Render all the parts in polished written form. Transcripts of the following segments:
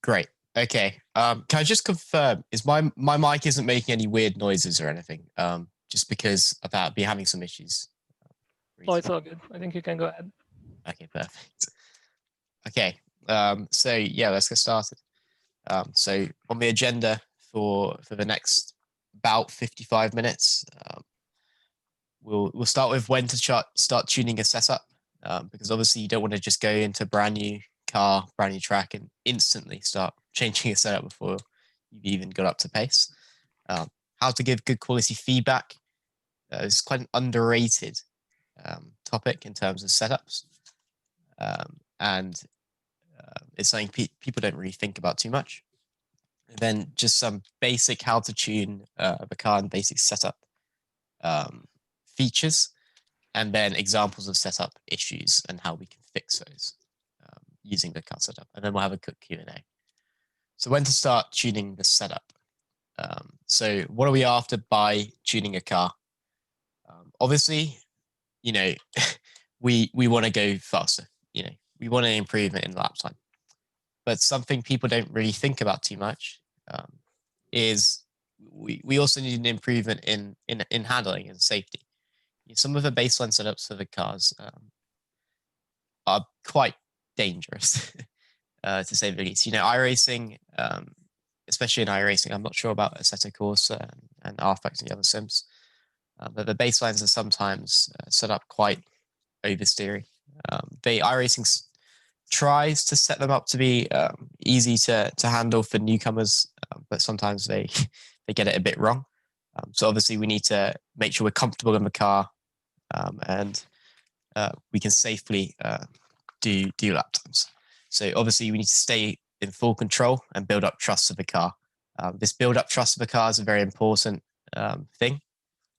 Great. Okay. Can I just confirm, is my mic isn't making any weird noises or anything? Just because of that, be having some issues. Oh, it's all good. I think you can go ahead. Okay, perfect. Okay. So yeah, let's get started. So on the agenda for the next about 55 minutes, we'll start with when to start tuning a setup, because obviously you don't want to just go into brand new car, brand new track, and instantly start changing a setup before you've even got up to pace. How to give good quality feedback is quite an underrated topic in terms of setups, and it's something people don't really think about too much. And then just some basic how to tune the car and basic setup features, and then examples of setup issues and how we can fix those using the car setup. And then we'll have a quick Q&A. So when to start tuning the setup. So what are we after by tuning a car? Obviously, you know, we want to go faster. You know, we want an improvement in lap time. But something people don't really think about too much is we also need an improvement in handling and safety. Some of the baseline setups for the cars are quite dangerous, to say the least. You know, iRacing, especially in iRacing, I'm not sure about Assetto Corsa and rFactor and the other sims, but the baselines are sometimes set up quite oversteery. The iRacing tries to set them up to be easy to handle for newcomers, but sometimes they they get it a bit wrong. So obviously we need to make sure we're comfortable in the car, and we can safely do lap times. So obviously we need to stay in full control and build up trust of the car. This build up trust of the car is a very important thing.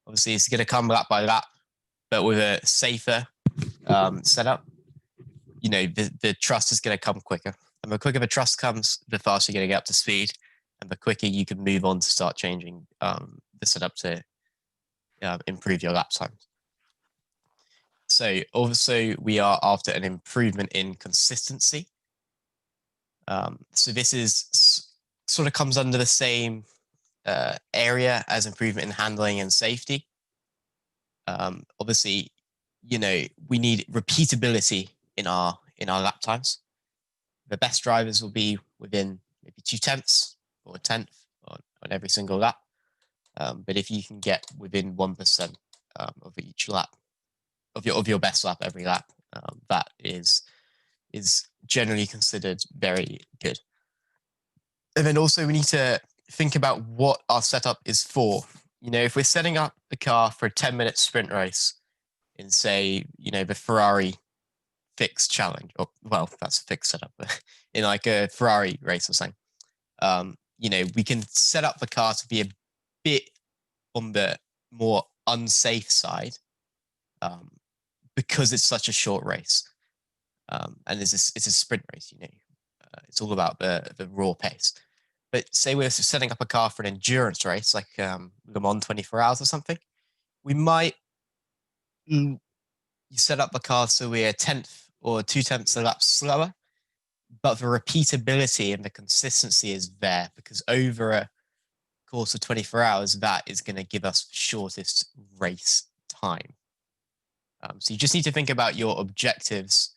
Obviously it's going to come lap by lap, but with a safer setup, you know, the trust is going to come quicker. And the quicker the trust comes, the faster you're going to get up to speed, and the quicker you can move on to start changing the setup to improve your lap times. So also we are after an improvement in consistency. So this is sort of comes under the same area as improvement in handling and safety. Obviously, you know, we need repeatability in our lap times. The best drivers will be within maybe 0.2 or 1/10 on every single lap. But if you can get within 1% of each lap of your best lap every lap, that is generally considered very good. And then also we need to think about what our setup is for. You know, if we're setting up the car for a 10-minute sprint race in, say, you know, the Ferrari fixed challenge, or well, that's a fixed setup, but in like a Ferrari race or something, you know, we can set up the car to be a bit on the more unsafe side, because it's such a short race, and it's a sprint race. You know, it's all about the raw pace. But say we're setting up a car for an endurance race, like Le Mans 24 hours or something, we might you set up the car so we're 1/10 or 0.2 a lap slower, but the repeatability and the consistency is there because over a course of 24 hours, that is going to give us the shortest race time. So you just need to think about your objectives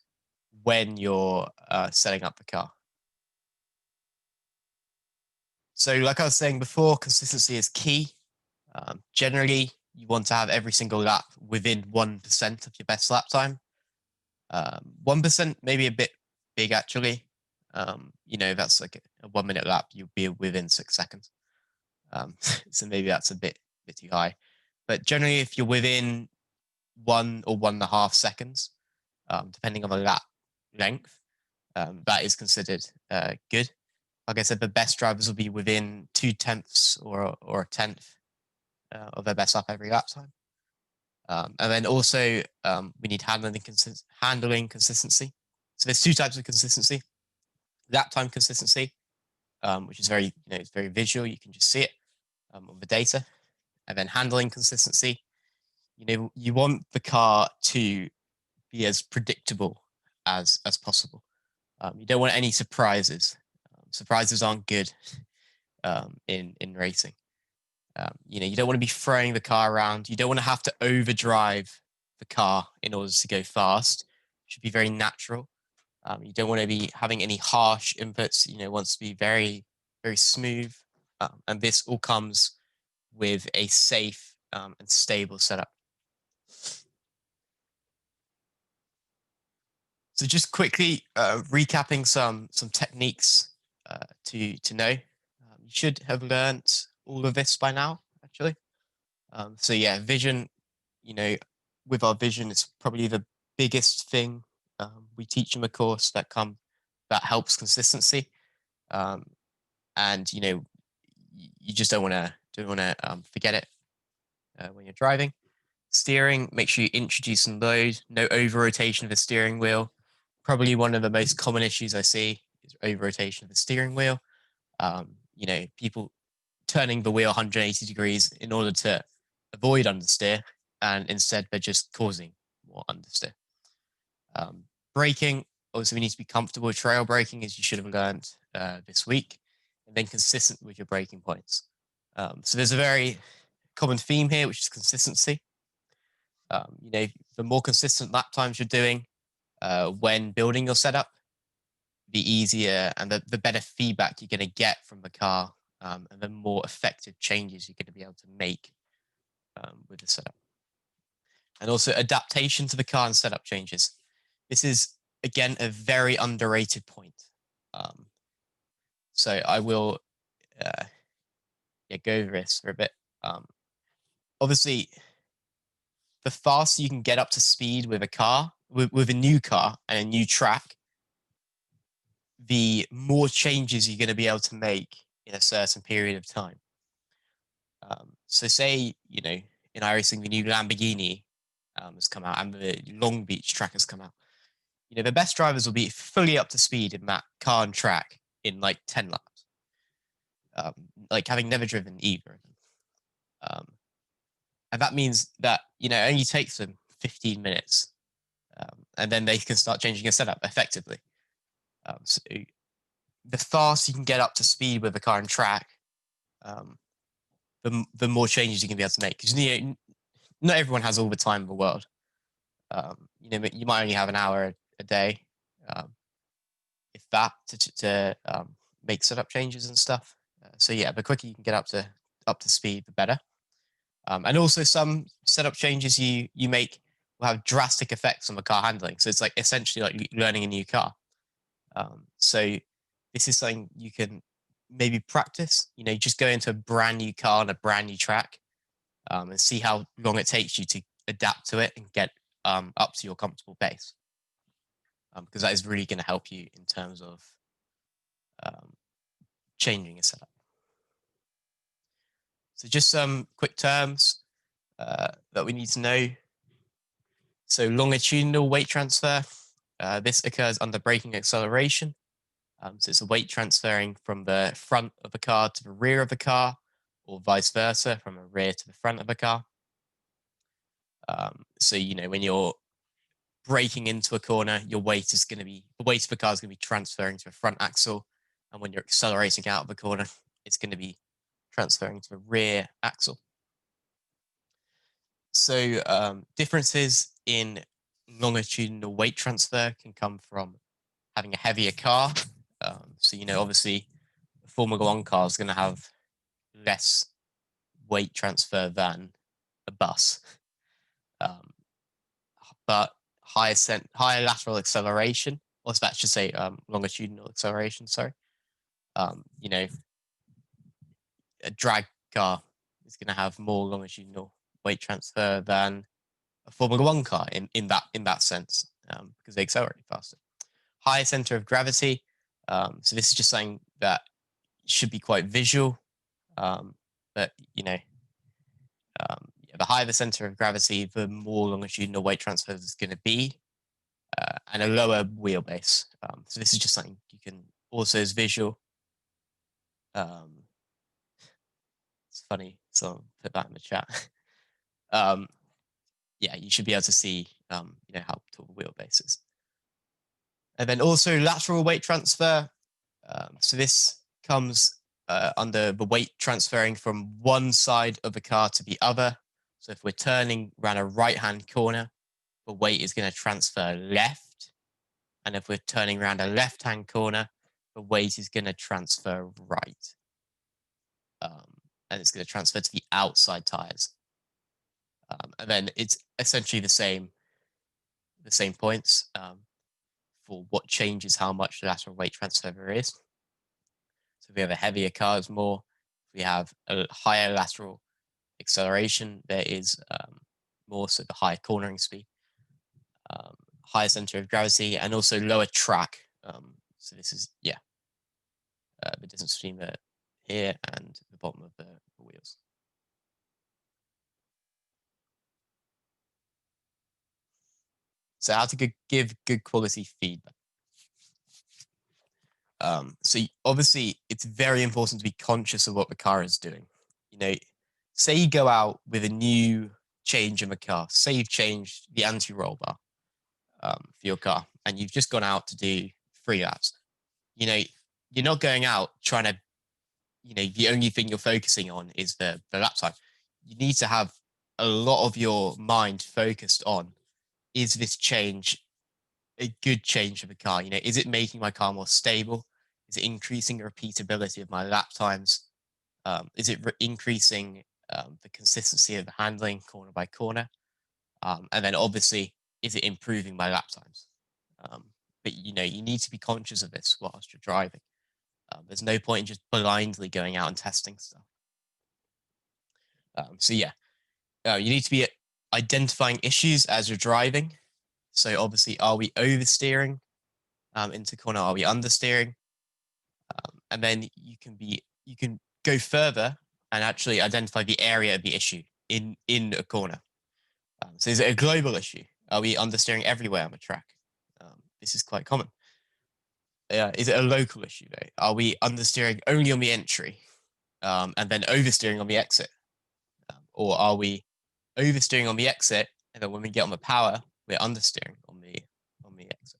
when you're setting up the car. So like I was saying before, consistency is key. Generally, you want to have every single lap within 1% of your best lap time. 1% maybe a bit big, actually. You know, that's like a 1 minute lap, you'll be within 6 seconds. So maybe that's a bit too high. But generally, if you're within 1 or 1.5 seconds, depending on the lap length, that is considered good. Like I said, the best drivers will be within 0.2 or 1/10 of their best lap every lap time. And then also we need handling consistency. So there's 2 types of consistency: lap time consistency, which is very, you know, it's very visual. You can just see it on the data. And then handling consistency, you know, you want the car to be as predictable as possible. You don't want any surprises. surprises aren't good in racing. You don't want to be throwing the car around. You don't want to have to overdrive the car in order to go fast. It should be very natural. You don't want to be having any harsh inputs. It wants to be very, very smooth. And this all comes with a safe and stable setup. So just quickly recapping some techniques to know. You should have learned all of this by now, actually. So yeah, vision, with our vision, it's probably the biggest thing we teach in the course that helps consistency. And you just don't want to forget it when you're driving. Steering, make sure you introduce and load. No over rotation of the steering wheel. Probably one of the most common issues I see is over rotation of the steering wheel. People turning the wheel 180 degrees in order to avoid understeer, and instead they're just causing more understeer. Braking, also we need to be comfortable with trail braking, as you should have learned this week, and then consistent with your braking points. So there's a very common theme here, which is consistency. The more consistent lap times you're doing when building your setup, the easier and the better feedback you're going to get from the car, and the more effective changes you're going to be able to make with the setup. And also adaptation to the car and setup changes. This is, again, a very underrated point. So I will go over this for a bit. Obviously, the faster you can get up to speed with a car, with a new car and a new track, the more changes you're going to be able to make in a certain period of time. So say, in iRacing, the new Lamborghini has come out and the Long Beach track has come out. The best drivers will be fully up to speed in that car and track in like 10 laps, like having never driven either of them. And that means that, it only takes them 15 minutes, and then they can start changing a setup effectively. So the faster you can get up to speed with a car and track, the more changes you can be able to make. Because not everyone has all the time in the world. You might only have an hour a day, if that, to make setup changes and stuff. So yeah, the quicker you can get up to speed, the better. And also some setup changes you make will have drastic effects on the car handling. So it's like essentially like learning a new car. So this is something you can maybe practice. Just go into a brand new car on a brand new track, and see how long it takes you to adapt to it and get up to your comfortable pace. Because that is really going to help you in terms of changing a setup. So just some quick terms that we need to know. So longitudinal weight transfer, this occurs under braking acceleration. So it's a weight transferring from the front of the car to the rear of the car, or vice versa, from the rear to the front of the car. So, when you're braking into a corner, the weight of the car is going to be transferring to the front axle. And when you're accelerating out of the corner, it's going to be transferring to the rear axle. So differences in longitudinal weight transfer can come from having a heavier car. So, obviously, a Formula One car is going to have less weight transfer than a bus. But higher lateral acceleration, or that should say longitudinal acceleration, sorry. A drag car is going to have more longitudinal weight transfer than a Formula One car in that sense, because they accelerate faster. Higher center of gravity. So this is just something that should be quite visual. But the higher the center of gravity, the more longitudinal weight transfer is going to be, and a lower wheelbase. So this is just something you can also as visual. It's funny, so put that in the chat. Yeah, you should be able to see, how tall the wheelbase is. And then also lateral weight transfer. So this comes under the weight transferring from one side of the car to the other. So if we're turning around a right-hand corner, the weight is going to transfer left. And if we're turning around a left-hand corner, the weight is going to transfer right. And it's going to transfer to the outside tires. And then it's essentially the same points for what changes how much the lateral weight transfer there is. So if we have a heavier car, it's more. If we have a higher lateral acceleration, there is more, so the higher cornering speed, higher center of gravity, and also lower track. So this is, the distance between the here and the bottom of the wheels. So how to give good quality feedback. So obviously it's very important to be conscious of what the car is doing. You know, say you go out with a new change in the car. Say you've changed the anti-roll bar for your car, and you've just gone out to do 3 laps. You know, you're not going out trying to, the only thing you're focusing on is the lap time. You need to have a lot of your mind focused on, is this change a good change for the car? Is it making my car more stable? Is it increasing the repeatability of my lap times? Is it increasing the consistency of the handling corner by corner? And then obviously, is it improving my lap times? But you need to be conscious of this whilst you're driving. There's no point in just blindly going out and testing stuff. You need to be identifying issues as you're driving. So obviously, are we oversteering into corner? Are we understeering? And then you can go further and actually identify the area of the issue in a corner. So is it a global issue? Are we understeering everywhere on the track? This is quite common. Is it a local issue though? Are we understeering only on the entry and then oversteering on the exit? Or are we oversteering on the exit and then when we get on the power, we're understeering on the exit?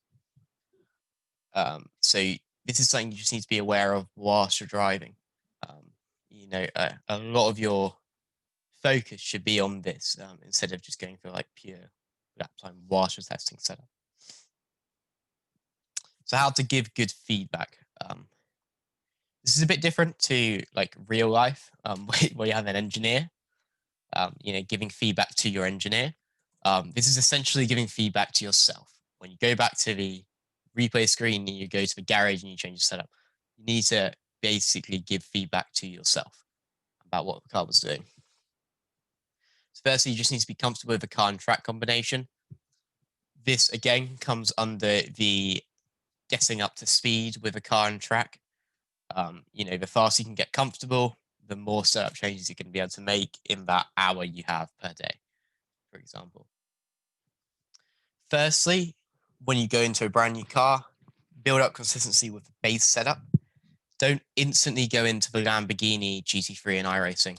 So this is something you just need to be aware of whilst you're driving. A lot of your focus should be on this instead of just going for like pure lap time whilst you're testing setup. So how to give good feedback. This is a bit different to like real life where you have an engineer, giving feedback to your engineer. This is essentially giving feedback to yourself. When you go back to the replay screen and you go to the garage and you change the setup, you need to basically give feedback to yourself about what the car was doing. So firstly, you just need to be comfortable with the car and track combination. This again comes under the getting up to speed with the car and track. The faster you can get comfortable, the more setup changes you're going to be able to make in that hour you have per day, for example. Firstly, when you go into a brand new car, build up consistency with the base setup. Don't instantly go into the Lamborghini GT3 and iRacing,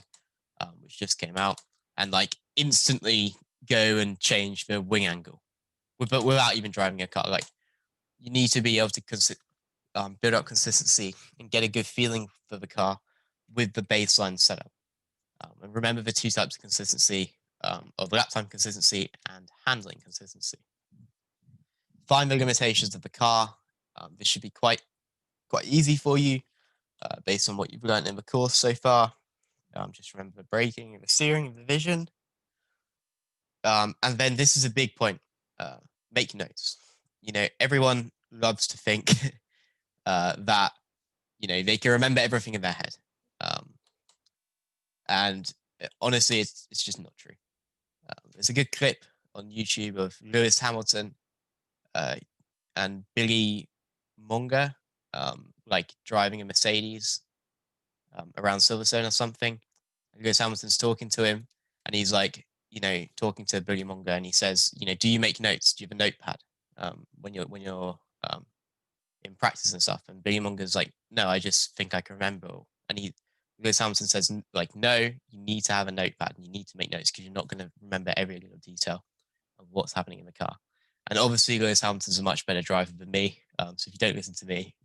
which just came out, and like instantly go and change the wing angle without even driving a car. Like you need to be able to build up consistency and get a good feeling for the car with the baseline setup. And remember the 2 types of consistency of lap time consistency and handling consistency. Find the limitations of the car. This should be quite easy for you based on what you've learned in the course so far. Just remember the braking and the steering and the vision. And then this is a big point. Make notes. Everyone loves to think that, they can remember everything in their head. And honestly, it's just not true. There's a good clip on YouTube of Lewis Hamilton and Billy Monger, like driving a Mercedes around Silverstone or something. And Lewis Hamilton's talking to him, and he's like, talking to Billy Monger, and he says, do you make notes? Do you have a notepad when you're in practice and stuff? And Billy Monger's like, no, I just think I can remember. And Lewis Hamilton says, like, no, you need to have a notepad and you need to make notes because you're not going to remember every little detail of what's happening in the car. And obviously, Lewis Hamilton's a much better driver than me. So if you don't listen to me,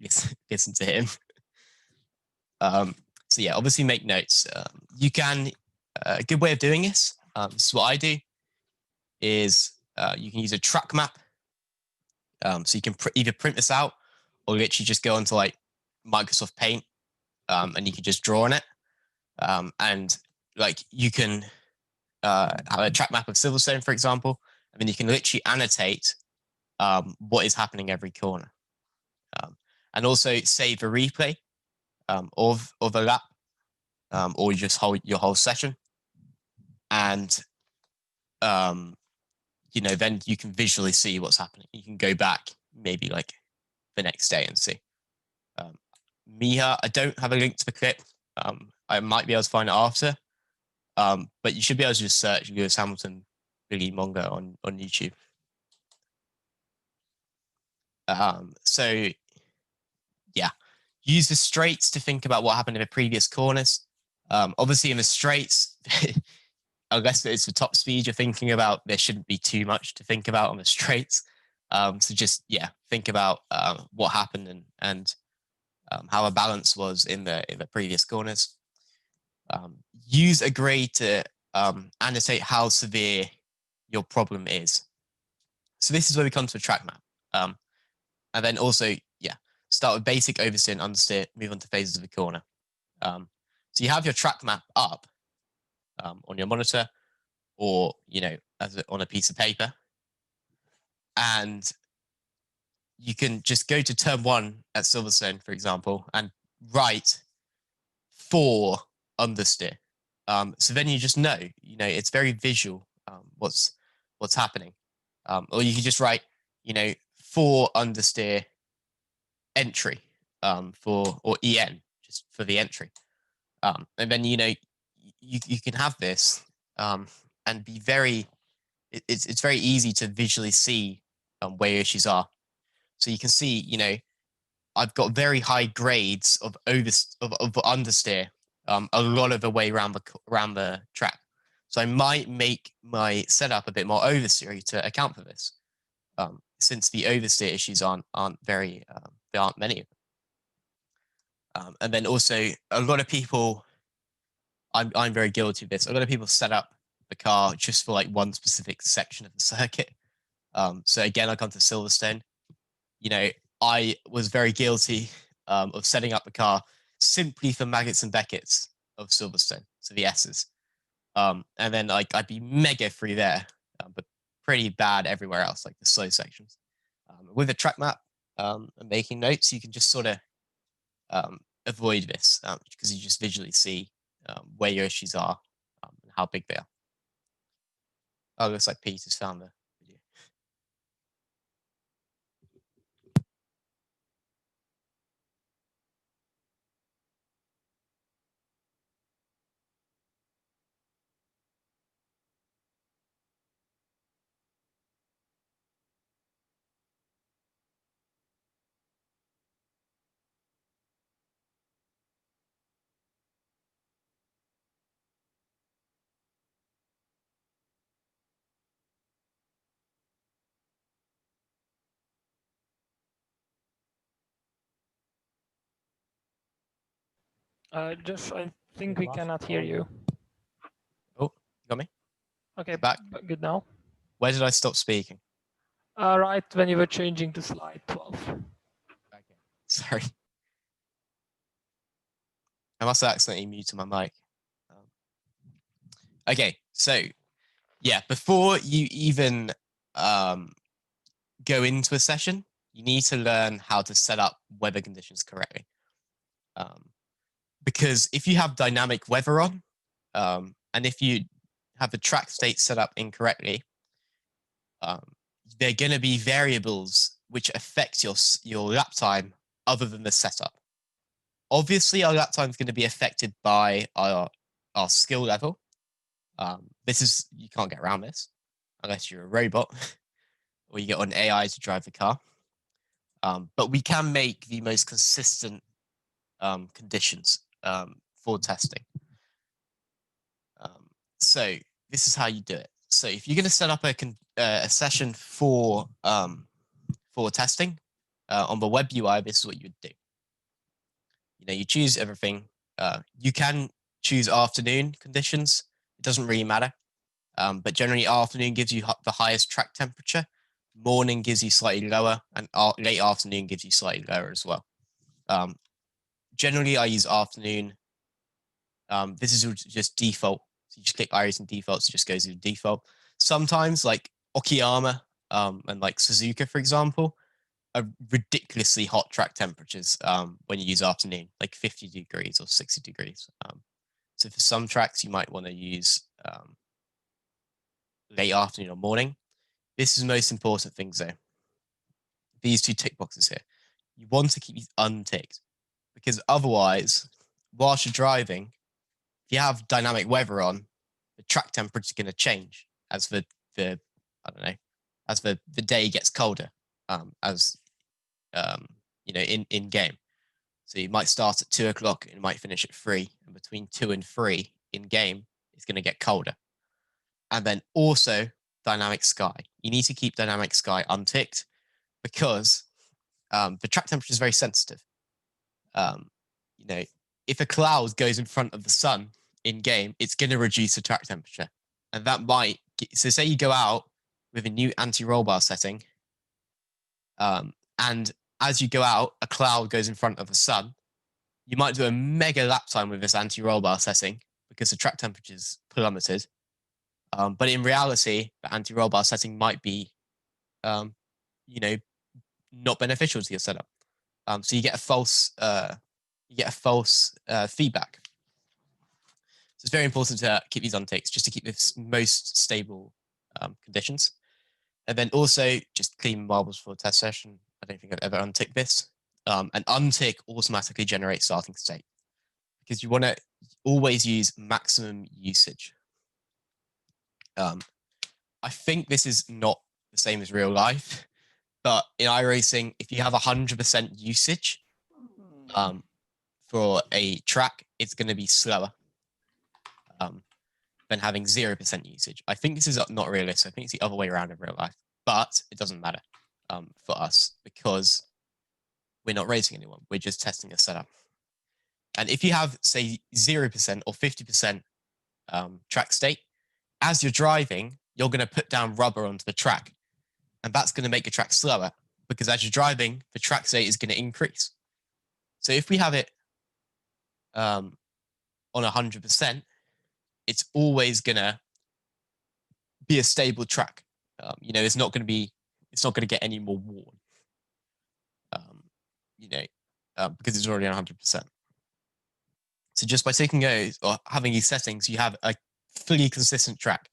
listen to him. So yeah, obviously make notes. You can, a good way of doing this, this is what I do, is you can use a track map. So you can either print this out or literally just go onto like Microsoft Paint and you can just draw on it. And like you can have a track map of Silverstone, for example, and then you can literally annotate what is happening every corner. And also save a replay of a lap or just hold your whole session. And, then you can visually see what's happening. You can go back maybe like the next day and see. Miha, I don't have a link to the clip. I might be able to find it after. But you should be able to just search Lewis Hamilton Billy Mongo on YouTube. So yeah, use the straights to think about what happened in the previous corners. Obviously in the straights, unless it's the top speed you're thinking about, there shouldn't be too much to think about on the straights. So just, yeah, think about what happened and how a balance was in the previous corners. Use a grade to annotate how severe your problem is. So this is where we come to a track map. And then also, yeah, start with basic oversteer and understeer, move on to phases of the corner. So you have your track map up on your monitor or, on a piece of paper. And you can just go to turn 1 at Silverstone, for example, and write 4 understeer. So then you just know, it's very visual what's happening. Or you can just write, 4 understeer entry or EN just for the entry. And then, you can have this and be very, it's very easy to visually see where your issues are. So you can see, I've got very high grades of understeer a lot of the way around the track. So I might make my setup a bit more oversteery to account for this, since the oversteer issues aren't very there aren't many of them. And then also a lot of people, I'm very guilty of this. A lot of people set up the car just for like one specific section of the circuit. So again, I come to Silverstone. I was very guilty of setting up the car simply for Maggots and Beckett's of Silverstone, so the S's. And then I'd be mega free there, but pretty bad everywhere else, like the slow sections. With a track map and making notes, you can just sort of avoid this because you just visually see where your issues are and how big they are. Oh, looks like Peter's found the video. I think we cannot hear you. Oh, you got me? Okay, Back. Good now. Where did I stop speaking? Right when you were changing to slide 12. Okay, sorry. I must have accidentally muted my mic. Okay, so yeah, before you even go into a session, you need to learn how to set up weather conditions correctly. Because if you have dynamic weather on, and if you have the track state set up incorrectly, there are going to be variables which affect your lap time other than the setup. Obviously, our lap time is going to be affected by our skill level. You can't get around this unless you're a robot or you get an AI to drive the car. But we can make the most consistent conditions for testing. So this is how you do it. So if you're going to set up a session for testing on the web UI, this is what you would do. You choose everything. You can choose afternoon conditions. It doesn't really matter. But generally, afternoon gives you the highest track temperature. Morning gives you slightly lower, and late afternoon gives you slightly lower as well. Generally, I use afternoon. This is just default. So you just click iRacing defaults, it just goes to default. Sometimes, like Okayama and like Suzuka, for example, are ridiculously hot track temperatures when you use afternoon, like 50 degrees or 60 degrees. So for some tracks, you might want to use late afternoon or morning. This is the most important thing, though. These two tick boxes here. You want to keep these unticked because otherwise, whilst you're driving, if you have dynamic weather on, the track temperature is going to change as the day gets colder, in game. So you might start at 2 o'clock and it might finish at 3, and between 2 and 3 in game, it's going to get colder. And then also dynamic sky. You need to keep dynamic sky unticked because the track temperature is very sensitive. If a cloud goes in front of the sun in game, it's going to reduce the track temperature. And that might, so say you go out with a new anti-roll bar setting, and as you go out, a cloud goes in front of the sun, you might do a mega lap time with this anti-roll bar setting because the track temperature is plummeted. But in reality, the anti-roll bar setting might be, not beneficial to your setup. So you get a false feedback. So it's very important to keep these unticks just to keep the most stable conditions. And then also just clean marbles for a test session. I don't think I've ever unticked this. And untick automatically generates starting state because you want to always use maximum usage. I think this is not the same as real life, but in iRacing, if you have 100% usage for a track, it's going to be slower than having 0% usage. I think this is not realistic. I think it's the other way around in real life, but it doesn't matter for us because we're not racing anyone. We're just testing a setup. And if you have, say, 0% or 50% track state, as you're driving, you're going to put down rubber onto the track. And that's going to make the track slower because as you're driving, the track state is going to increase. So if we have it on 100%, it's always going to be a stable track. It's not going to get any more worn. Because it's already 100%. So just by taking those or having these settings, you have a fully consistent track.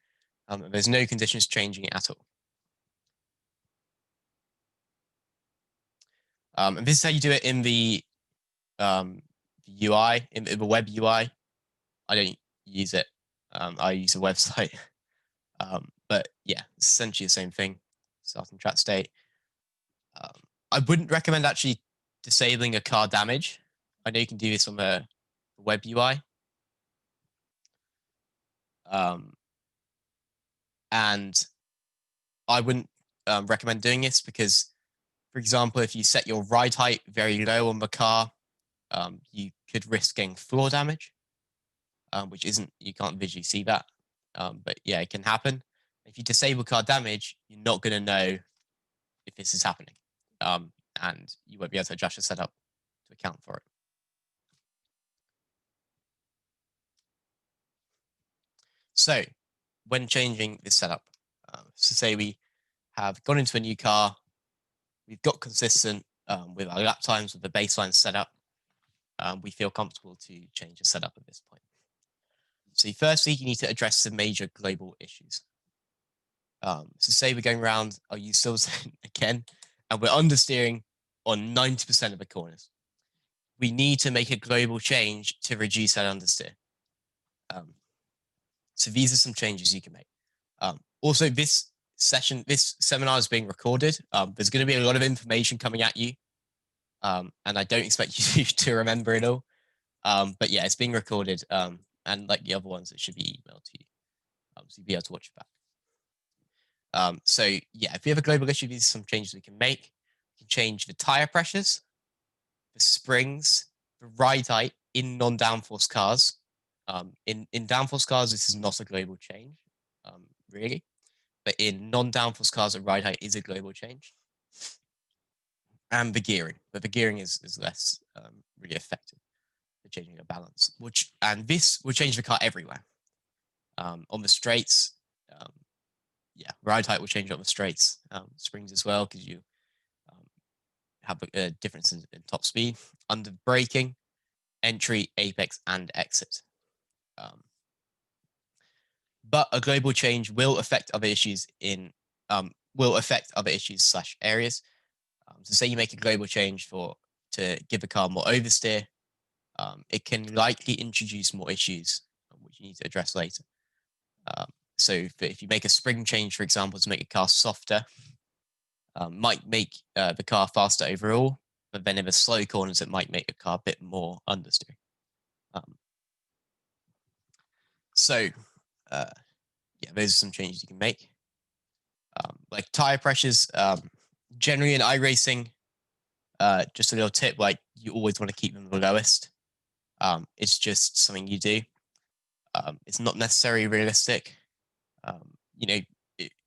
There's no conditions changing it at all. And this is how you do it in the UI, in the web UI. I don't use it. I use a website. But yeah, it's essentially the same thing. Starting track state. I wouldn't recommend actually disabling a car damage. I know you can do this on the web UI. And I wouldn't recommend doing this because, for example, if you set your ride height very low on the car, you could risk getting floor damage, which you can't visually see that. But yeah, it can happen. If you disable car damage, you're not going to know if this is happening. And you won't be able to adjust your setup to account for it. So when changing this setup, so say we have gone into a new car, we've got consistent with our lap times with the baseline setup, we feel comfortable to change the setup at this point. So firstly, you need to address some major global issues. So say we're going around, I'll use Silverstone again, and we're understeering on 90% of the corners. We need to make a global change to reduce that understeer. So these are some changes you can make. Also, this seminar is being recorded. There's going to be a lot of information coming at you, and I don't expect you to remember it all. But yeah, it's being recorded, and like the other ones, it should be emailed to you, so you'll be able to watch it back. So yeah, if we have a global issue, these are some changes we can make. We can change the tire pressures, the springs, the ride height in non-downforce cars. In downforce cars, this is not a global change, really. But in non-downforce cars, a ride height is a global change. And the gearing, but the gearing is less really effective for changing a balance. And this will change the car everywhere. On the straights, yeah, ride height will change on the straights. Springs as well, because you have a difference in top speed. Under braking, entry, apex, and exit. But a global change will affect other issues / areas. So say you make a global change to give the car more oversteer, it can likely introduce more issues, which you need to address later. So if you make a spring change, for example, to make a car softer, might make the car faster overall, but then in the slow corners, it might make the car a bit more understeer. Yeah, those are some changes you can make. Like tire pressures, generally in iRacing, just a little tip, like you always want to keep them the lowest. It's just something you do. It's not necessarily realistic. You know,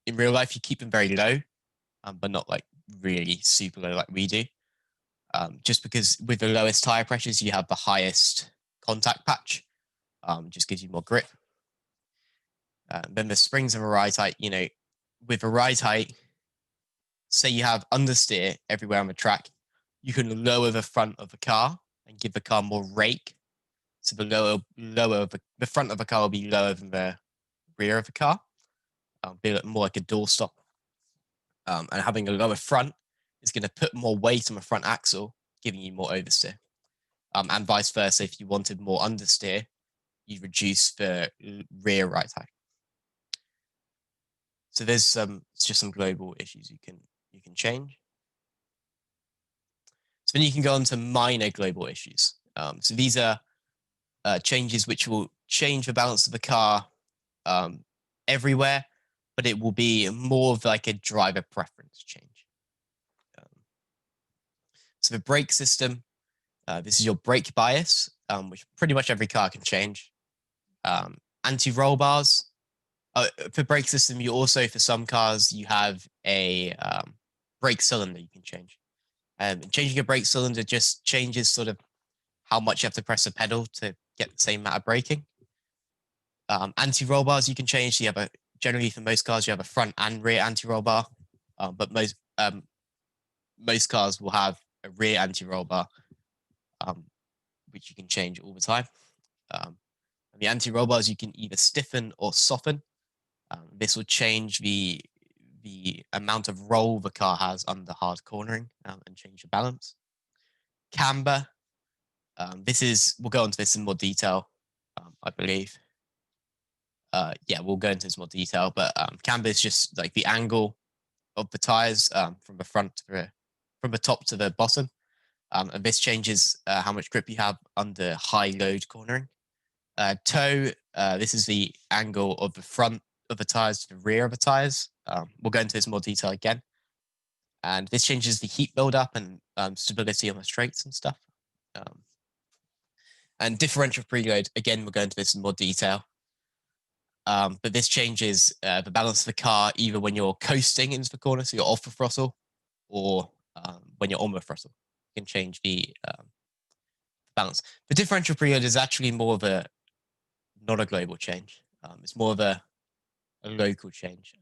in real life, you keep them very low, but not like really super low like we do. Just because with the lowest tire pressures, you have the highest contact patch. Just gives you more grip. Then the springs of a ride height, with a ride height, say you have understeer everywhere on the track, you can lower the front of the car and give the car more rake. So the front of the car will be lower than the rear of the car, be more like a door stop. And having a lower front is going to put more weight on the front axle, giving you more oversteer. And vice versa, if you wanted more understeer, you reduce the rear ride height. So there's just some global issues you can change. So then you can go on to minor global issues. So these are changes which will change the balance of the car everywhere, but it will be more of like a driver preference change. So the brake system, this is your brake bias, which pretty much every car can change. Anti-roll bars. For brake system, you also, for some cars, you have a brake cylinder you can change. Changing a brake cylinder just changes sort of how much you have to press a pedal to get the same amount of braking. Anti-roll bars you can change. So you have generally for most cars, you have a front and rear anti-roll bar, but most cars will have a rear anti-roll bar, which you can change all the time. And the anti-roll bars you can either stiffen or soften. This will change the amount of roll the car has under hard cornering and change the balance. Camber. We'll go into this in more detail, I believe. Yeah, we'll go into this more detail, but camber is just like the angle of the tires from the top to the bottom. And this changes how much grip you have under high load cornering. Toe, this is the angle of the front of the tires to the rear of the tires. We'll go into this in more detail again. And this changes the heat buildup and stability on the straights and stuff. And differential preload, again, we'll go into this in more detail. But this changes the balance of the car either when you're coasting into the corner, so you're off the throttle, or when you're on the throttle. You can change the balance. The differential preload is actually more of not a global change. It's more of a local change.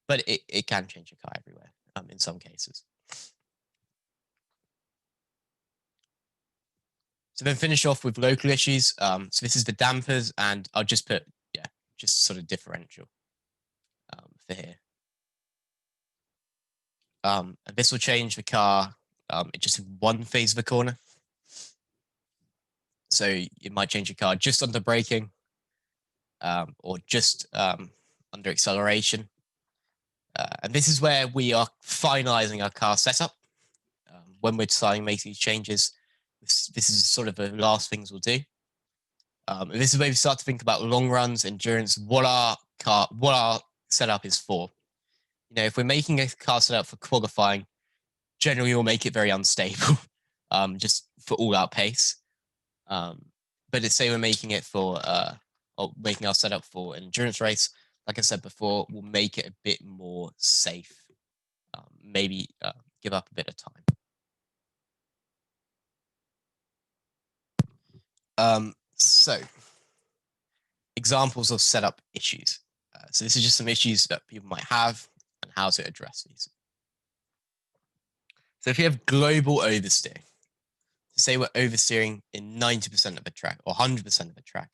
But it can change a car everywhere in some cases. So then finish off with local issues. So this is the dampers, and I'll just put, just sort of differential for here. And this will change the car just in one phase of the corner. So it might change your car just under braking or just under acceleration. And this is where we are finalizing our car setup. When we're deciding to make these changes, this is sort of the last things we'll do. And this is where we start to think about long runs, endurance. What are setup is for. If we're making a car setup for qualifying, generally we'll make it very unstable, just for all-out pace. But say we're making it for, or making our setup for an endurance race, like I said before, we'll make it a bit more safe. Maybe give up a bit of time. So, examples of setup issues. So this is just some issues that people might have and how to address these. So if you have global oversteer, say we're oversteering in 90% of the track or 100% of the track,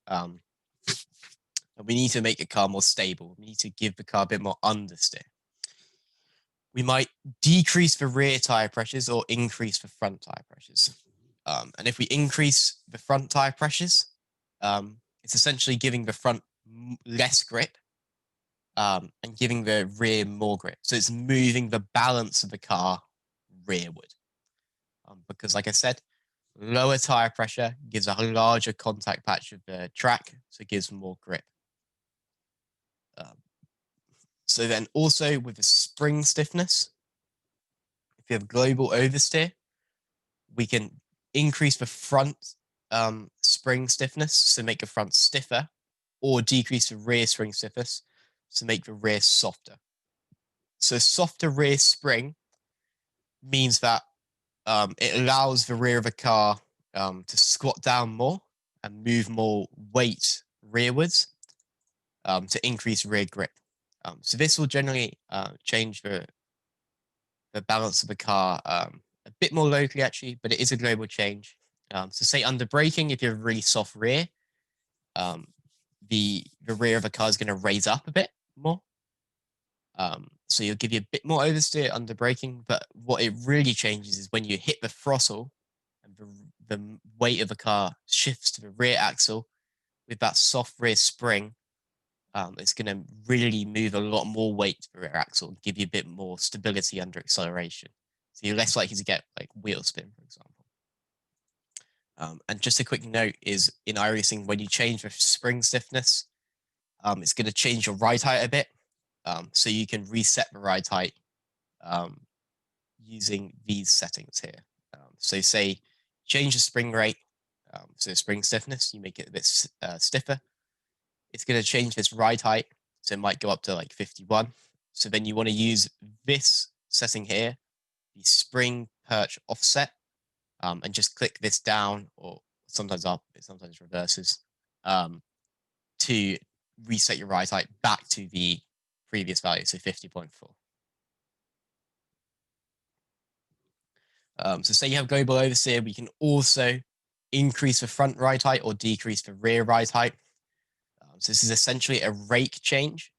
and we need to make the car more stable. We need to give the car a bit more understeer. We might decrease the rear tire pressures or increase the front tire pressures. And if we increase the front tire pressures, it's essentially giving the front less grip and giving the rear more grip. So it's moving the balance of the car rearward. Because like I said, lower tire pressure gives a larger contact patch of the track, so it gives more grip. So then also with the spring stiffness, if you have global oversteer, we can increase the front spring stiffness to make the front stiffer, or decrease the rear spring stiffness to make the rear softer. So softer rear spring means that it allows the rear of a car to squat down more and move more weight rearwards to increase rear grip. So this will generally change the balance of the car a bit more locally, actually, but it is a global change. So say under braking, if you have a really soft rear, the rear of a car is going to raise up a bit more. So you'll give you a bit more oversteer under braking, but what it really changes is when you hit the throttle and the weight of the car shifts to the rear axle with that soft rear spring. It's going to really move a lot more weight to the rear axle and give you a bit more stability under acceleration. So you're less likely to get like wheel spin, for example. And just a quick note is in iRacing, when you change the spring stiffness, it's going to change your ride height a bit. So you can reset the ride height using these settings here. So say change the spring rate, so spring stiffness, you make it a bit stiffer. It's going to change this ride height, so it might go up to like 51. So then you want to use this setting here, the spring perch offset, and just click this down, or sometimes up, it sometimes reverses, to reset your ride height back to the previous value, so 50.4. So say you have global oversteer, we can also increase the front ride height or decrease the rear ride height. So this is essentially a rake change.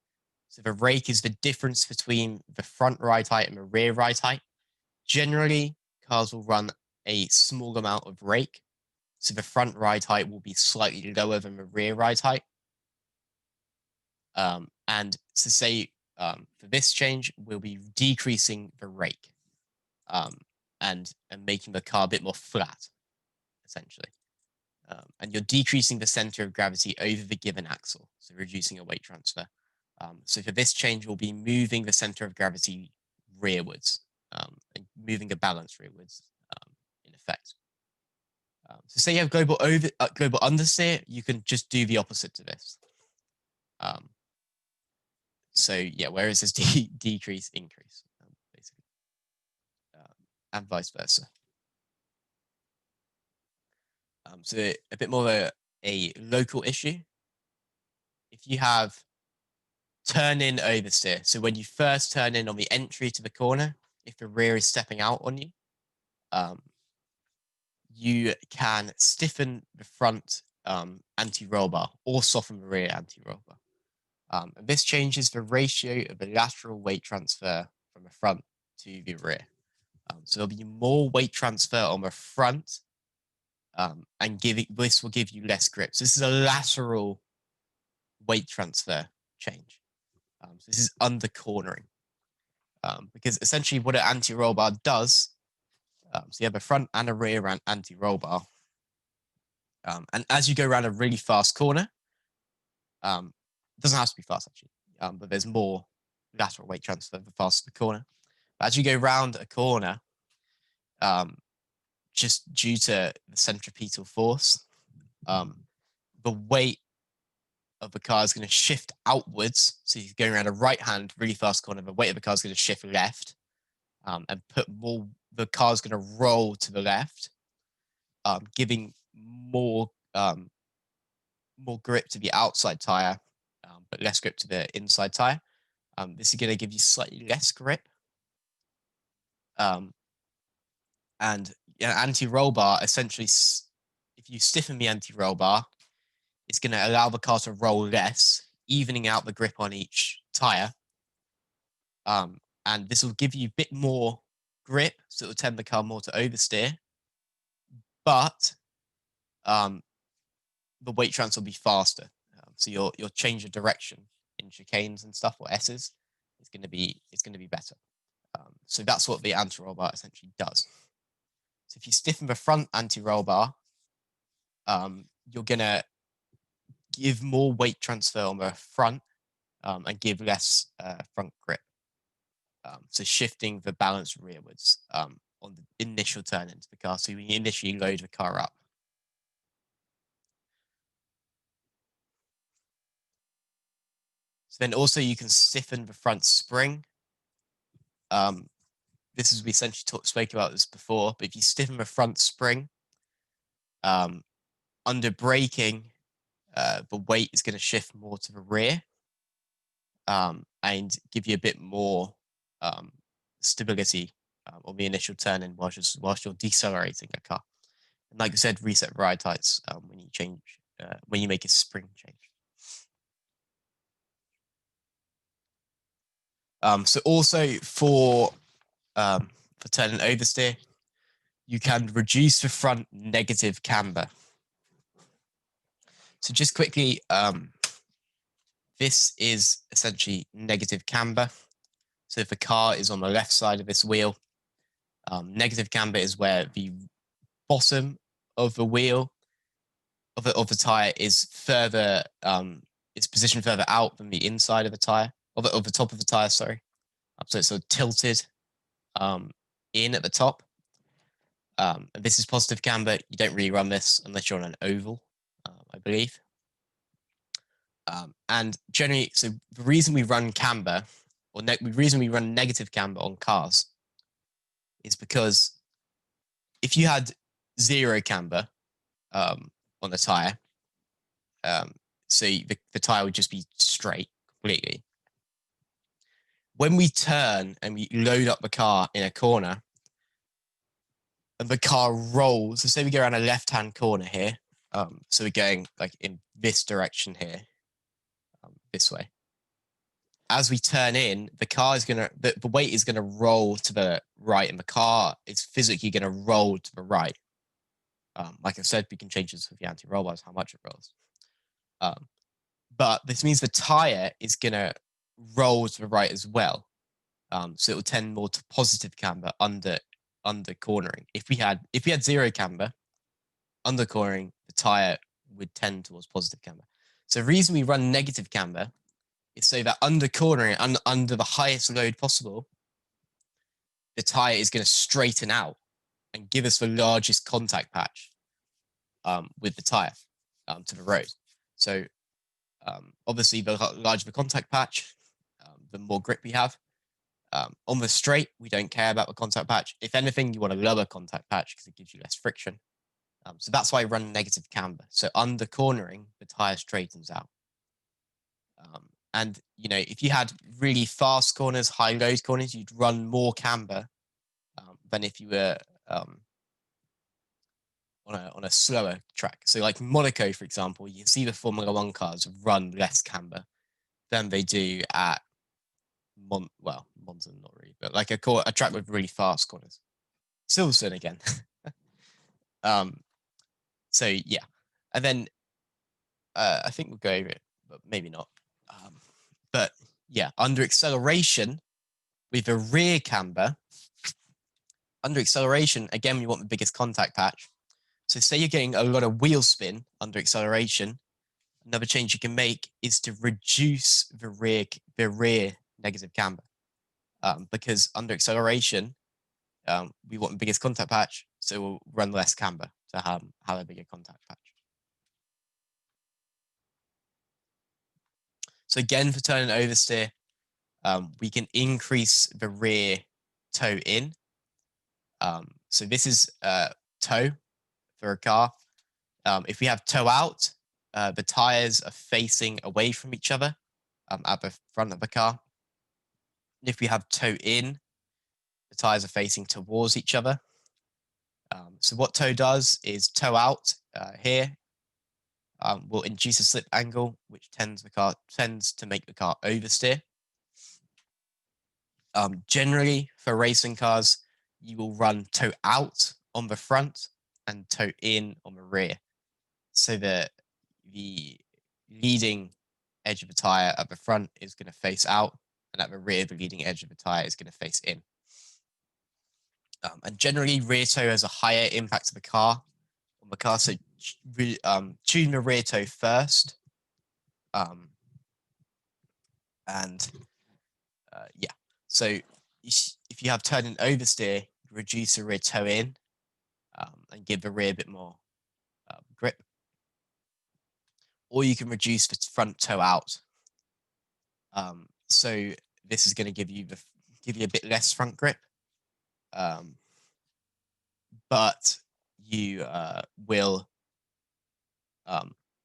So the rake is the difference between the front ride height and the rear ride height. Generally, cars will run a small amount of rake, so the front ride height will be slightly lower than the rear ride height. And to say for this change, we'll be decreasing the rake and making the car a bit more flat, essentially. And you're decreasing the center of gravity over the given axle, so reducing a weight transfer. So for this change, we'll be moving the center of gravity rearwards and moving a balance rearwards in effect. So say you have global understeer, you can just do the opposite to this. So yeah, where is this decrease, increase, basically, and vice versa. So a bit more of a local issue. If you have turn in oversteer, so when you first turn in on the entry to the corner, if the rear is stepping out on you, you can stiffen the front anti-roll bar or soften the rear anti-roll bar. And this changes the ratio of the lateral weight transfer from the front to the rear. So there'll be more weight transfer on the front, and this will give you less grip. So this is a lateral weight transfer change. So this is under cornering, because essentially what an anti-roll bar does, so you have a front and a rear anti-roll bar, and as you go around a really fast corner, it doesn't have to be fast actually. but there's more lateral weight transfer the faster the corner. But as you go round a corner, just due to the centripetal force, the weight of the car is going to shift outwards. So you're going around a right-hand really fast corner, the weight of the car is going to shift left, and put more. The car is going to roll to the left, giving more grip to the outside tire, but less grip to the inside tire. This is going to give you slightly less grip. And an anti-roll bar, essentially, if you stiffen the anti-roll bar, it's going to allow the car to roll less, evening out the grip on each tire. And this will give you a bit more grip, so it will tend the car more to oversteer. But the weight transfer will be faster. So your change of direction in chicanes and stuff, or S's, is going to be better. So that's what the anti-roll bar essentially does. So if you stiffen the front anti-roll bar, you're going to give more weight transfer on the front and give less front grip. So shifting the balance rearwards on the initial turn into the car. So when you initially load the car up. So then also you can stiffen the front spring. This is, we essentially spoke about this before, but if you stiffen the front spring, under braking, the weight is going to shift more to the rear and give you a bit more stability on the initial turn-in whilst you're decelerating a car. And like I said, reset ride heights when you change, when you make a spring change. So also for turn and oversteer, you can reduce the front negative camber. So just quickly, this is essentially negative camber. So if the car is on the left side of this wheel, negative camber is where the bottom of the wheel of the tire is further, it's positioned further out than the inside of the tire, of the top of the tire, sorry. So it's sort of tilted in at the top. And this is positive camber. You don't really run this unless you're on an oval, I believe. And generally, so the reason we run camber, or the reason we run negative camber on cars, is because if you had zero camber on the tire, so the tire would just be straight completely. When we turn and we load up the car in a corner, and the car rolls, so say we go around a left-hand corner here, so we're going like in this direction here, this way. As we turn in, the car is gonna, the weight is gonna roll to the right, and the car is physically gonna roll to the right. Like I said, we can change this with the anti-roll bars, how much it rolls. But this means the tire is gonna roll to the right as well. So it will tend more to positive camber under cornering. If we had zero camber, under cornering, the tire would tend towards positive camber. So the reason we run negative camber is so that under cornering, under the highest load possible, the tire is going to straighten out and give us the largest contact patch with the tire to the road. So obviously, the larger the contact patch, the more grip we have. On the straight, we don't care about the contact patch. If anything, you want a lower contact patch because it gives you less friction. So that's why I run negative camber. So under cornering, the tire straightens out. And you know, if you had really fast corners, high load corners, you'd run more camber than if you were on a slower track. So like Monaco, for example, you can see the Formula One cars run less camber than they do at Monza, not really, but like a track with really fast corners. Silverstone again. So yeah, and then I think we'll go over it, but maybe not. But yeah, under acceleration with a rear camber, under acceleration, again, we want the biggest contact patch. So say you're getting a lot of wheel spin under acceleration, another change you can make is to reduce the rear negative camber, because under acceleration, we want the biggest contact patch, so we'll run less camber to have a bigger contact patch. So again, for turn and oversteer, we can increase the rear toe in. So this is toe for a car. If we have toe out, the tires are facing away from each other at the front of the car. And if we have toe in, the tires are facing towards each other. So what toe does is toe out here will induce a slip angle, which tends to make the car oversteer. Generally, for racing cars, you will run toe out on the front and toe in on the rear, so that the leading edge of the tire at the front is going to face out, and at the rear, the leading edge of the tire is going to face in. And generally, rear toe has a higher impact to the car. On the car, so tune the rear toe first, and yeah. So if you have turn and oversteer, reduce the rear toe in, and give the rear a bit more grip. Or you can reduce the front toe out. So this is going to give you a bit less front grip, but you will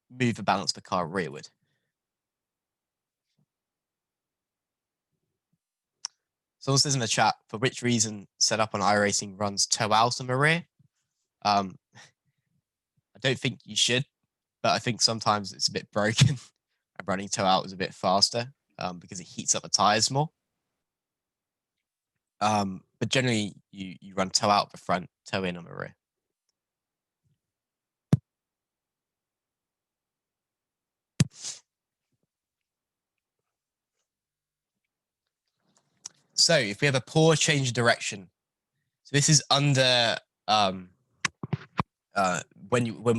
move the balance of the car rearward. Someone says in the chat, for which reason setup on iRacing runs toe out on the rear? I don't think you should, but I think sometimes it's a bit broken and running toe out is a bit faster because it heats up the tires more. But generally, you run toe out the front, toe in on the rear. So if we have a poor change of direction, so this is under when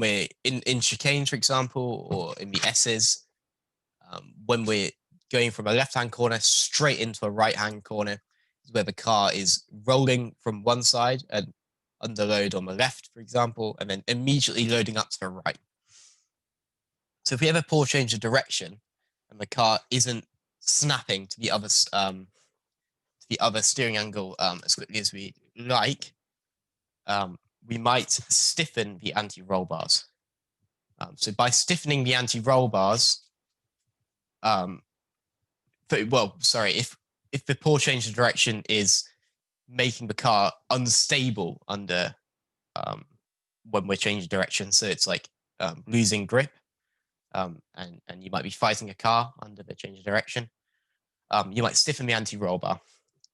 we're in chicanes, for example, or in the S's, when we're going from a left-hand corner straight into a right-hand corner, where the car is rolling from one side and under load on the left, for example, and then immediately loading up to the right. So if we have a poor change of direction and the car isn't snapping to the other steering angle as quickly as we like, we might stiffen the anti-roll bars. So by stiffening the anti-roll bars, if the poor change of direction is making the car unstable under when we're changing direction, so it's like losing grip, and you might be fighting a car under the change of direction, you might stiffen the anti-roll bar,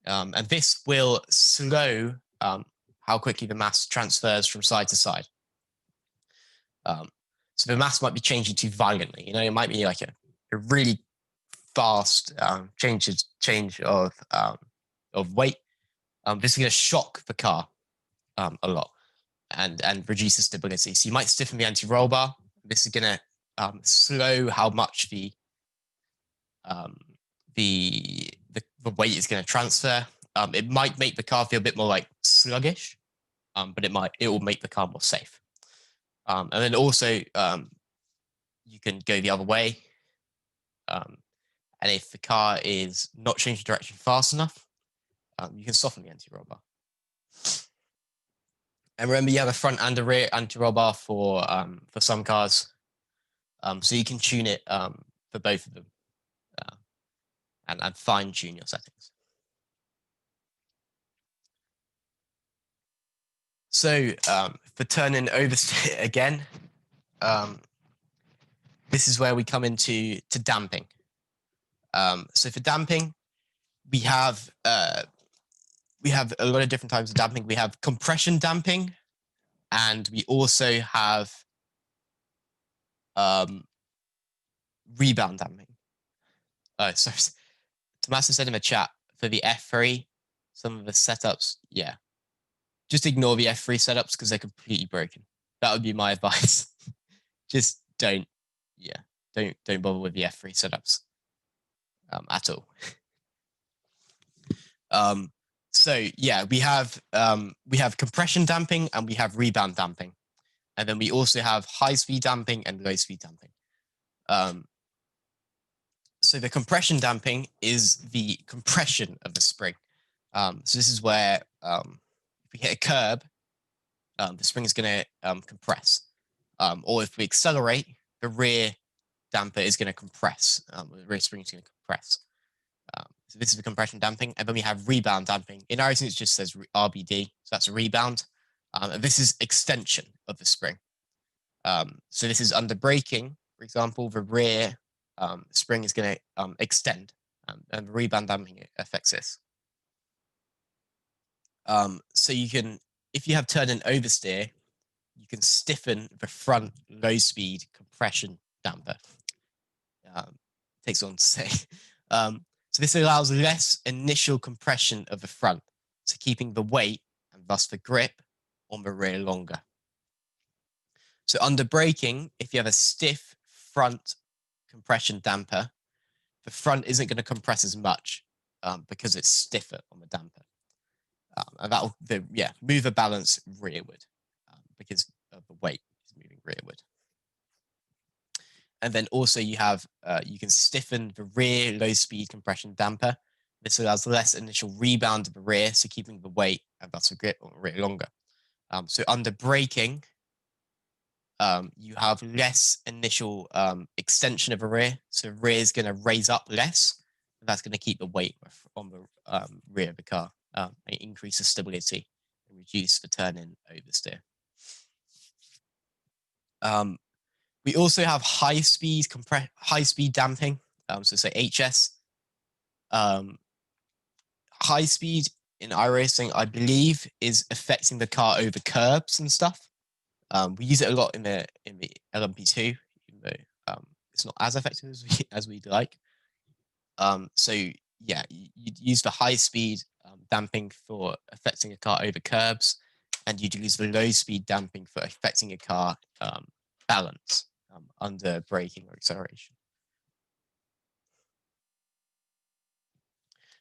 and this will slow how quickly the mass transfers from side to side. So the mass might be changing too violently. It might be like a really fast change of weight. This is going to shock the car a lot and reduce the stability. So you might stiffen the anti-roll bar. This is going to slow how much the weight is going to transfer. It might make the car feel a bit more like sluggish, but it will make the car more safe. And then also you can go the other way. And if the car is not changing direction fast enough, you can soften the anti-roll bar. And remember, you have a front and a rear anti-roll bar for some cars, so you can tune it for both of them and fine-tune your settings. So for turn and oversteer again, this is where we come into damping. So for damping, we have a lot of different types of damping. We have compression damping, and we also have rebound damping. Sorry, Tommaso said in the chat for the F3, some of the setups, yeah, just ignore the F3 setups because they're completely broken. That would be my advice. Just don't don't bother with the F3 setups at all. So yeah, we have compression damping and we have rebound damping, and then we also have high speed damping and low speed damping. So the compression damping is the compression of the spring. So this is where if we hit a curb, the spring is going to compress. Or if we accelerate, the rear damper is going to compress. The rear spring is going to compress. So this is the compression damping. And then we have rebound damping. In iRacing, it just says RBD. So that's a rebound. And this is extension of the spring. So this is under braking, for example, the rear spring is going to extend, and the rebound damping affects this. So you can, if you have turn and oversteer, you can stiffen the front low-speed compression damper. Takes on to say. So this allows less initial compression of the front, so keeping the weight and thus the grip on the rear longer. So under braking, if you have a stiff front compression damper, the front isn't going to compress as much because it's stiffer on the damper. And that will move the balance rearward because of the weight is moving rearward. And then also you have you can stiffen the rear low-speed compression damper. This allows less initial rebound of the rear, so keeping the weight and thus the grip on the rear longer. So under braking, you have less initial extension of the rear, so the rear is going to raise up less. And that's going to keep the weight on the rear of the car, and increase the stability and reduce the turn-in oversteer. We also have high-speed damping, so say HS. High speed in iRacing, I believe, is affecting the car over curbs and stuff. We use it a lot in the LMP2, even though it's not as effective as we'd like. So yeah, you'd use the high speed damping for affecting a car over curbs, and you'd use the low speed damping for affecting a car balance under braking or acceleration.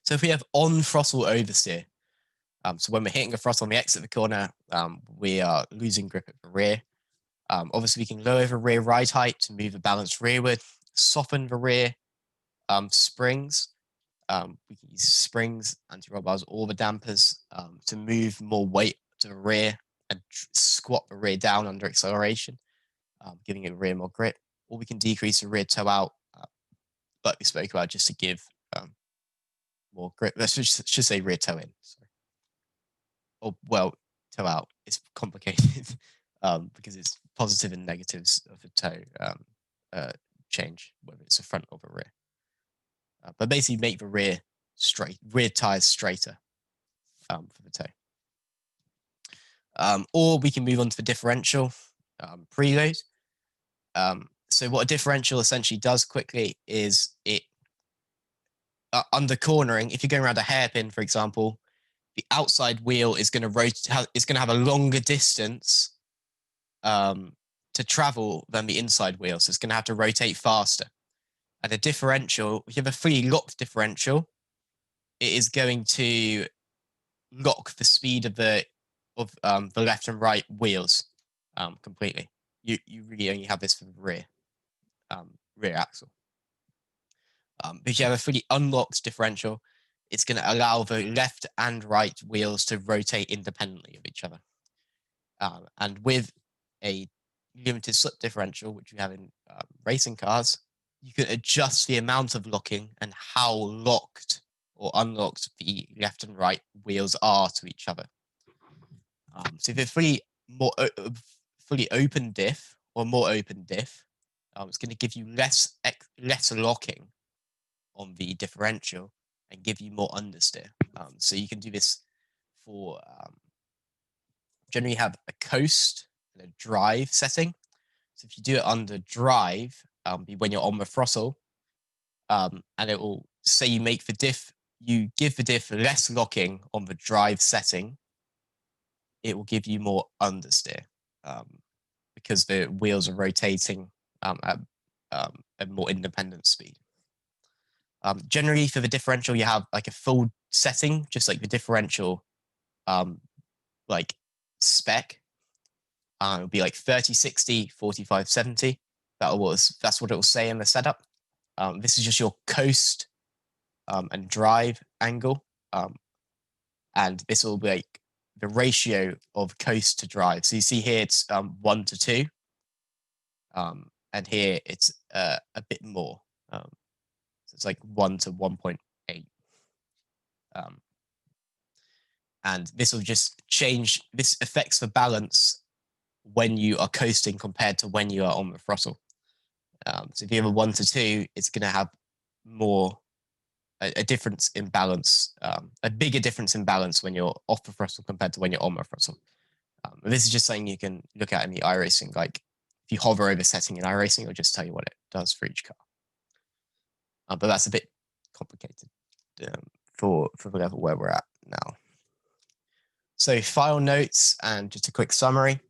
So if we have on throttle oversteer, so when we're hitting the throttle on the exit of the corner, we are losing grip at the rear. Obviously, we can lower the rear ride height to move the balance rearward, soften the rear springs. We can use springs, anti-roll bars, or the dampers to move more weight to the rear and squat the rear down under acceleration, giving the rear more grip. Or we can decrease the rear toe out, like we spoke about, just to give more grip. Let's just say rear toe in. Sorry. Or well, toe out. It's complicated because it's positive and negatives of the toe change, whether it's the front or the rear. But basically, make the rear tires straighter for the toe. Or we can move on to the differential preload. So what a differential essentially does quickly is it under cornering. If you're going around a hairpin, for example, the outside wheel is going to rotate. It's going to have a longer distance to travel than the inside wheel, so it's going to have to rotate faster. And a differential, if you have a fully locked differential, it is going to lock the speed of the left and right wheels completely. You really only have this for the rear axle. If you have a fully unlocked differential, it's going to allow the left and right wheels to rotate independently of each other. And with a limited slip differential, which we have in racing cars, you can adjust the amount of locking and how locked or unlocked the left and right wheels are to each other. So if it's fully open diff or more open diff, it's going to give you less locking on the differential and give you more understeer. So you can do this for generally have a coast and a drive setting. So if you do it under drive, when you're on the throttle, and it will say you make the diff, you give the diff less locking on the drive setting, it will give you more understeer because the wheels are rotating at a more independent speed. Generally, for the differential, you have like a full setting, just like the differential, like spec. It would be like 30, 60, 45, 70. That's what it will say in the setup. This is just your coast and drive angle. And this will be like the ratio of coast to drive. So you see here it's 1 to 2. And here it's a bit more. So it's like 1 to 1.8. And this will just change. This affects the balance when you are coasting compared to when you are on the throttle. So if you have a 1 to 2, it's going to have more a difference in balance, a bigger difference in balance when you're off the throttle compared to when you're on the throttle. This is just something you can look at in the iRacing. Like if you hover over setting in iRacing, it'll just tell you what it does for each car. But that's a bit complicated for the level where we're at now. So final notes and just a quick summary.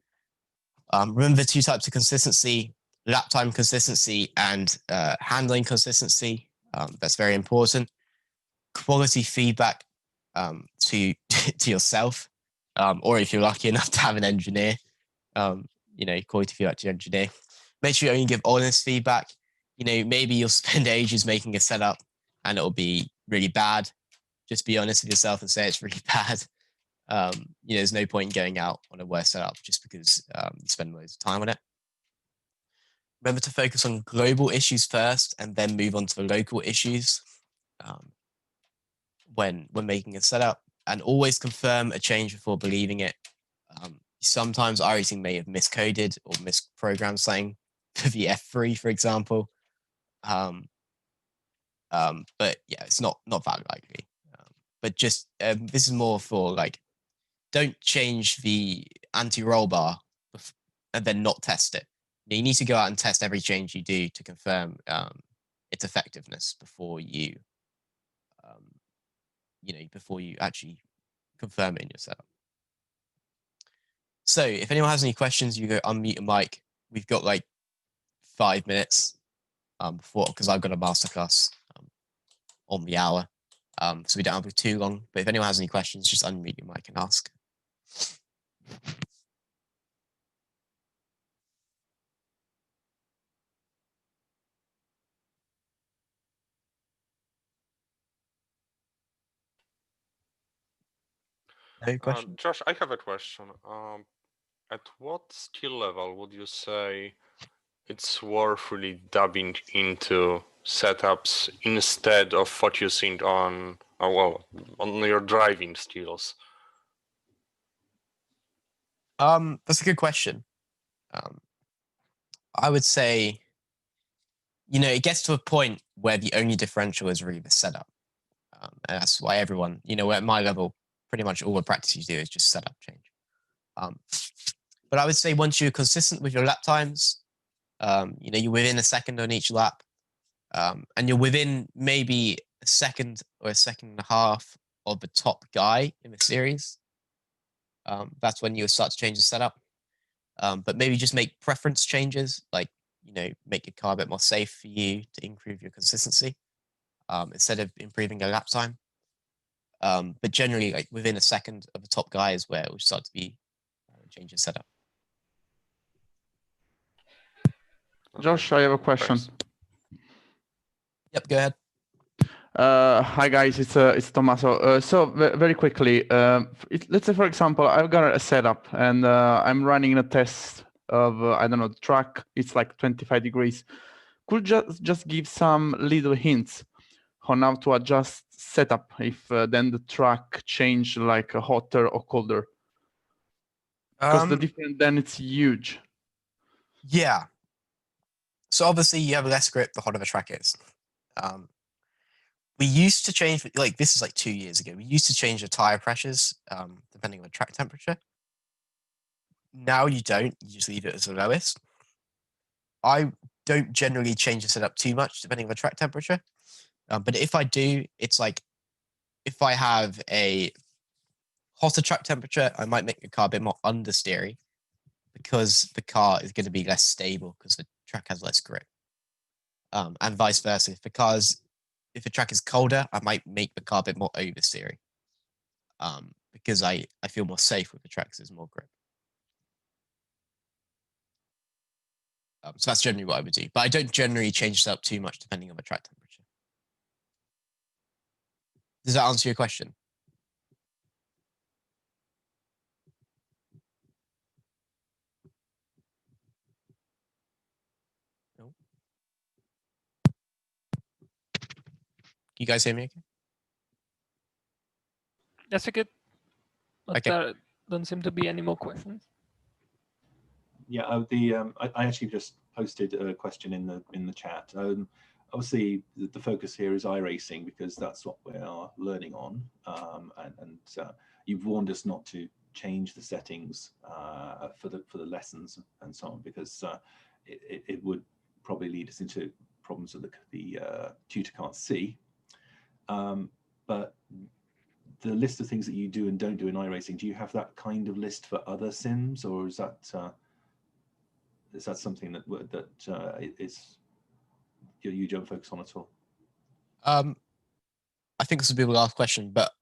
Remember the 2 types of consistency: lap time consistency and handling consistency. That's very important. Quality feedback to yourself, or if you're lucky enough to have an engineer, quality feedback to your engineer. Make sure you only give honest feedback. Maybe you'll spend ages making a setup and it'll be really bad. Just be honest with yourself and say it's really bad. There's no point in going out on a worse setup just because you spend loads of time on it. Remember to focus on global issues first and then move on to the local issues when making a setup, and always confirm a change before believing it. Sometimes iRacing may have miscoded or misprogrammed something for the F3, for example. But yeah, it's not that likely. But just this is more for like, don't change the anti-roll bar and then not test it. You need to go out and test every change you do to confirm its effectiveness before you actually confirm it in your setup. So if anyone has any questions, you go unmute a mic. We've got like 5 minutes because I've got a masterclass on the hour. So we don't have it too long. But if anyone has any questions, just unmute your mic and ask. No question? Josh, I have a question. At what skill level would you say it's worth really dabbing into setups instead of focusing on your driving skills? That's a good question. I would say, it gets to a point where the only differential is really the setup. And that's why everyone, at my level, pretty much all the practice you do is just setup change. But I would say once you're consistent with your lap times, you're within a second on each lap, and you're within maybe a second or a second and a half of the top guy in the series, that's when you'll start to change the setup. But maybe just make preference changes, like, make your car a bit more safe for you to improve your consistency instead of improving your lap time. But generally, like within a second of the top guy is where it will start to be change your setup. Josh, I have a question. Thanks. Yep, go ahead. Hi guys, it's Tommaso. So very quickly, let's say for example, I've got a setup and I'm running a test of I don't know, the track. It's like 25 degrees. Could just give some little hints on how to adjust setup if then the track change like hotter or colder? Because the difference then it's huge. Yeah. So obviously you have less grip the hotter the track is. We used to change, like this is like 2 years ago, we used to change the tire pressures depending on the track temperature. Now you don't, you just leave it as the lowest. I don't generally change the setup too much depending on the track temperature. But if I do, it's like if I have a hotter track temperature, I might make the car a bit more understeery because the car is going to be less stable because the track has less grip. and vice versa. If a track is colder, I might make the car a bit more oversteery, because I feel more safe with the track because there's more grip. So that's generally what I would do, but I don't generally change it up too much depending on the track temperature. Does that answer your question? No. You guys hear me okay? Yes, we could. But Okay. there don't seem to be any more questions. Yeah, I actually just posted a question in the chat. Obviously, the focus here is iRacing because that's what we are learning on, and you've warned us not to change the settings for the lessons and so on because it would probably lead us into problems that the tutor can't see. But the list of things that you do and don't do in iRacing, do you have that kind of list for other sims, or is that something that is you don't focus on at all? I think this will be the last question, but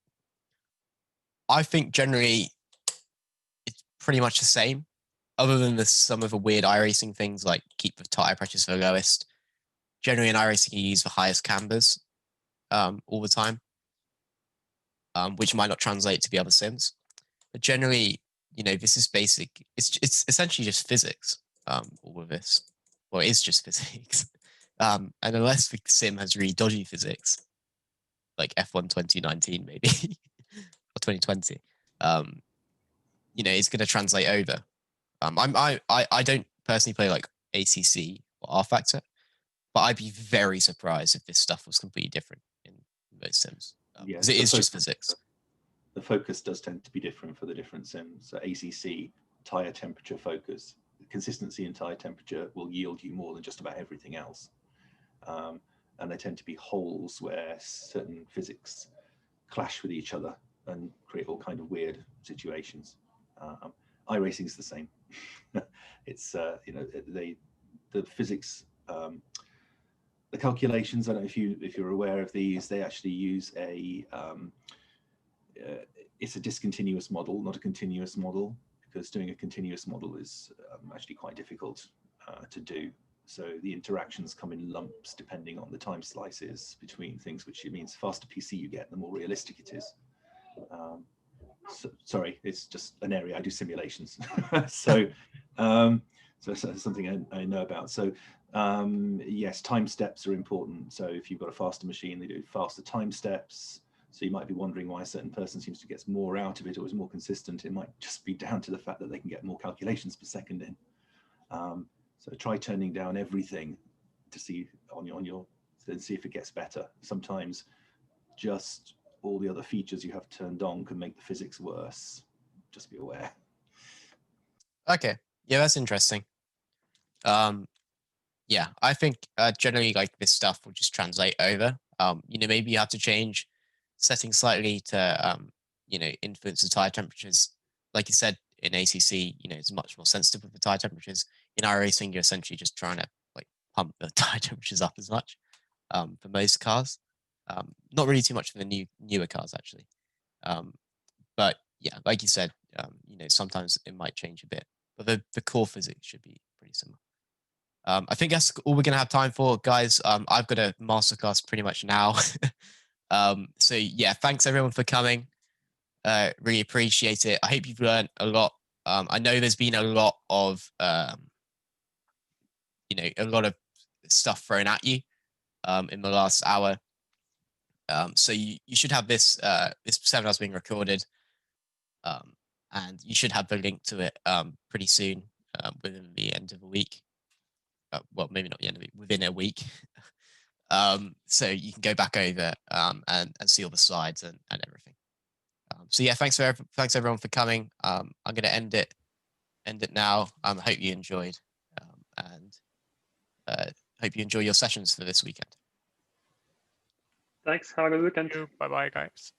I think generally it's pretty much the same, other than some of the weird iRacing things like keep the tire pressures for the lowest. Generally in iRacing, you use the highest cambers all the time, which might not translate to the other sims. But generally, this is basic. It's essentially just physics. All of this, well, it's just physics. And unless the sim has really dodgy physics, like F1 2019 maybe or 2020, it's going to translate over. I don't personally play like ACC or R Factor, but I'd be very surprised if this stuff was completely different in those sims. Because it is just physics. The focus does tend to be different for the different sims. So ACC, tire temperature focus. Consistency in tire temperature will yield you more than just about everything else. And they tend to be holes where certain physics clash with each other and create all kind of weird situations. iRacing is the same. It's the physics, the calculations. I don't know if you're aware of these. They actually use it's a discontinuous model, not a continuous model, because doing a continuous model is actually quite difficult to do. So the interactions come in lumps depending on the time slices between things, which means the faster PC you get, the more realistic it is. Sorry, it's just an area I do simulations. So that's something I know about. So yes, time steps are important. So if you've got a faster machine, they do faster time steps. So you might be wondering why a certain person seems to get more out of it or is more consistent. It might just be down to the fact that they can get more calculations per second in. So try turning down everything to see on your then see if it gets better. Sometimes just all the other features you have turned on can make the physics worse. Just be aware. Okay, yeah, that's interesting. Yeah, I think generally like this stuff will just translate over. Maybe you have to change settings slightly to influence the tire temperatures. Like you said, in ACC, it's much more sensitive with the tire temperatures. In iRacing, you're essentially just trying to like pump the tire temperatures up as much for most cars. Not really too much for the newer cars actually. But yeah, like you said, sometimes it might change a bit, but the core physics should be pretty similar. I think that's all we're gonna have time for, guys. I've got a masterclass pretty much now. So yeah, thanks everyone for coming. Really appreciate it. I hope you've learned a lot. I know there's been a lot of stuff thrown at you in the last hour. So you should have this seminar's being recorded, and you should have the link to it pretty soon, within the end of the week. Well, maybe not the end of it, within a week. So you can go back over and see all the slides and everything. So yeah, thanks everyone for coming. I'm going to end it now. I hope you enjoyed, and hope you enjoy your sessions for this weekend. Thanks. Have a good weekend. Bye bye, guys.